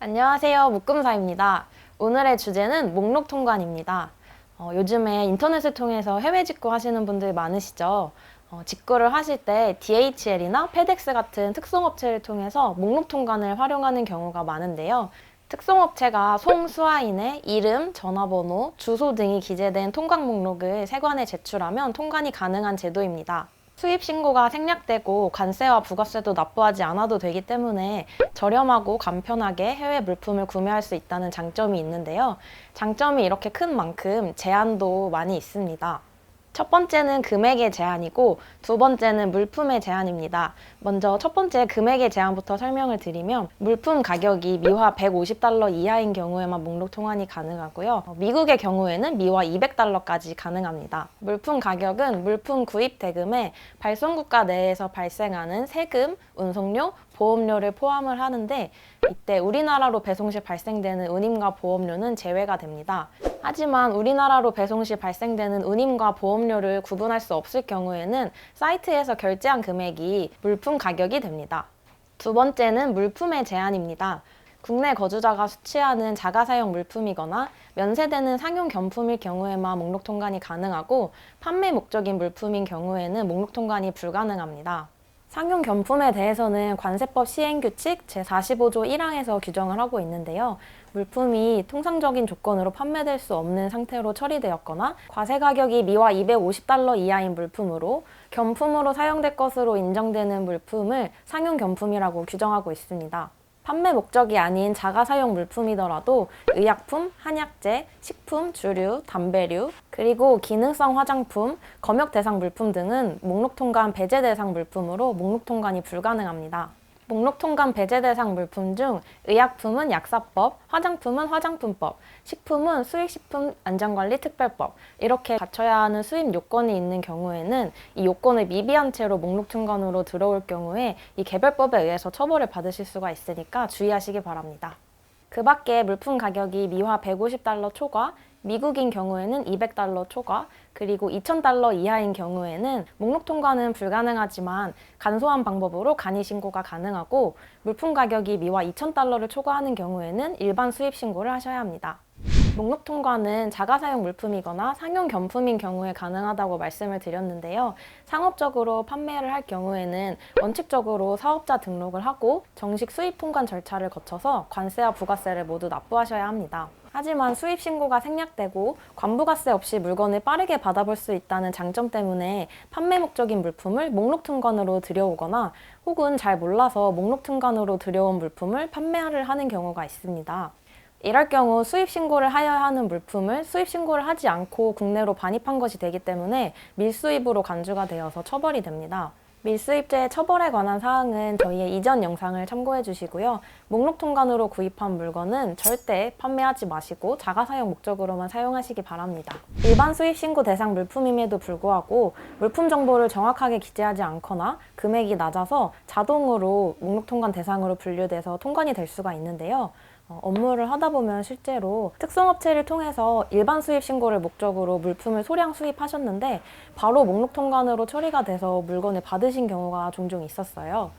안녕하세요. 묶음사입니다. 오늘의 주제는 목록 통관입니다. 요즘에 인터넷을 통해서 해외 직구 하시는 분들 많으시죠? 직구를 하실 때 DHL이나 페덱스 같은 특송업체를 통해서 목록 통관을 활용하는 경우가 많은데요. 특송업체가 송수화인의 이름, 전화번호, 주소 등이 기재된 통관 목록을 세관에 제출하면 통관이 가능한 제도입니다. 수입 신고가 생략되고 관세와 부가세도 납부하지 않아도 되기 때문에 저렴하고 간편하게 해외 물품을 구매할 수 있다는 장점이 있는데요. 장점이 이렇게 큰 만큼 제한도 많이 있습니다. 첫 번째는 금액의 제한이고 두 번째는 물품의 제한입니다. 먼저 첫 번째 금액의 제한부터 설명을 드리면 물품 가격이 미화 150달러 이하인 경우에만 목록 통환이 가능하고요. 미국의 경우에는 미화 200달러까지 가능합니다. 물품 가격은 물품 구입 대금에 발송국가 내에서 발생하는 세금, 운송료, 보험료를 포함을 하는데 이때 우리나라로 배송 시 발생되는 운임과 보험료는 제외가 됩니다. 하지만 우리나라로 배송 시 발생되는 운임과 보험료를 구분할 수 없을 경우에는 사이트에서 결제한 금액이 물품 가격이 됩니다. 두 번째는 물품의 제한입니다. 국내 거주자가 수취하는 자가사용 물품이거나 면세되는 상용 경품일 경우에만 목록 통관이 가능하고 판매 목적인 물품인 경우에는 목록 통관이 불가능합니다. 상용 경품에 대해서는 관세법 시행규칙 제45조 1항에서 규정을 하고 있는데요. 물품이 통상적인 조건으로 판매될 수 없는 상태로 처리되었거나 과세 가격이 미화 250달러 이하인 물품으로 경품으로 사용될 것으로 인정되는 물품을 상용 경품이라고 규정하고 있습니다. 판매 목적이 아닌 자가사용 물품이더라도 의약품, 한약재, 식품, 주류, 담배류, 그리고 기능성 화장품, 검역 대상 물품 등은 목록 통관 배제 대상 물품으로 목록 통관이 불가능합니다. 목록 통관 배제 대상 물품 중 의약품은 약사법, 화장품은 화장품법, 식품은 수익식품안전관리특별법 이렇게 갖춰야 하는 수입 요건이 있는 경우에는 이 요건을 미비한 채로 목록 통관으로 들어올 경우에 이 개별법에 의해서 처벌을 받으실 수가 있으니까 주의하시기 바랍니다. 그 밖에 물품 가격이 미화 150달러 초과, 미국인 경우에는 200달러 초과, 그리고 2000달러 이하인 경우에는 목록 통관은 불가능하지만 간소한 방법으로 간이 신고가 가능하고 물품 가격이 미화 2000달러를 초과하는 경우에는 일반 수입 신고를 하셔야 합니다. 목록 통관은 자가사용 물품이거나 상용 경품인 경우에 가능하다고 말씀을 드렸는데요. 상업적으로 판매를 할 경우에는 원칙적으로 사업자 등록을 하고 정식 수입 통관 절차를 거쳐서 관세와 부가세를 모두 납부하셔야 합니다. 하지만 수입 신고가 생략되고 관부가세 없이 물건을 빠르게 받아볼 수 있다는 장점 때문에 판매 목적인 물품을 목록 통관으로 들여오거나 혹은 잘 몰라서 목록 통관으로 들여온 물품을 판매를 하는 경우가 있습니다. 이럴 경우 수입 신고를 하여야 하는 물품을 수입 신고를 하지 않고 국내로 반입한 것이 되기 때문에 밀수입으로 간주가 되어서 처벌이 됩니다. 밀수입죄 처벌에 관한 사항은 저희의 이전 영상을 참고해 주시고요. 목록 통관으로 구입한 물건은 절대 판매하지 마시고 자가사용 목적으로만 사용하시기 바랍니다. 일반 수입 신고 대상 물품임에도 불구하고 물품 정보를 정확하게 기재하지 않거나 금액이 낮아서 자동으로 목록 통관 대상으로 분류돼서 통관이 될 수가 있는데요. 업무를 하다 보면 실제로 특송업체를 통해서 일반 수입 신고를 목적으로 물품을 소량 수입하셨는데 바로 목록 통관으로 처리가 돼서 물건을 받으신 경우가 종종 있었어요.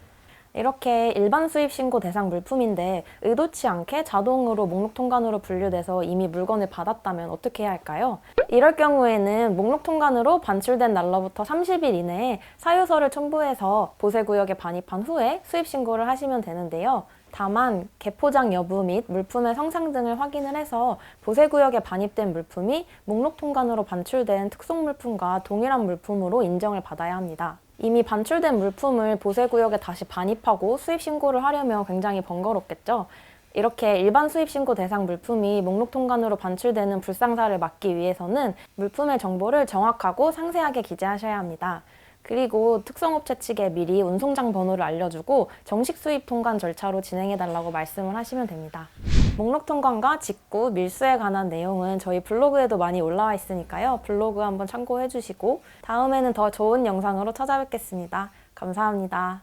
이렇게 일반 수입 신고 대상 물품인데 의도치 않게 자동으로 목록 통관으로 분류돼서 이미 물건을 받았다면 어떻게 해야 할까요? 이럴 경우에는 목록 통관으로 반출된 날로부터 30일 이내에 사유서를 첨부해서 보세구역에 반입한 후에 수입 신고를 하시면 되는데요. 다만 개포장 여부 및 물품의 성상 등을 확인을 해서 보세구역에 반입된 물품이 목록 통관으로 반출된 특송물품과 동일한 물품으로 인정을 받아야 합니다. 이미 반출된 물품을 보세구역에 다시 반입하고 수입 신고를 하려면 굉장히 번거롭겠죠? 이렇게 일반 수입 신고 대상 물품이 목록 통관으로 반출되는 불상사를 막기 위해서는 물품의 정보를 정확하고 상세하게 기재하셔야 합니다. 그리고 특성업체 측에 미리 운송장 번호를 알려주고 정식 수입 통관 절차로 진행해달라고 말씀을 하시면 됩니다. 목록 통관과 직구, 밀수에 관한 내용은 저희 블로그에도 많이 올라와 있으니까요. 블로그 한번 참고해주시고 다음에는 더 좋은 영상으로 찾아뵙겠습니다. 감사합니다.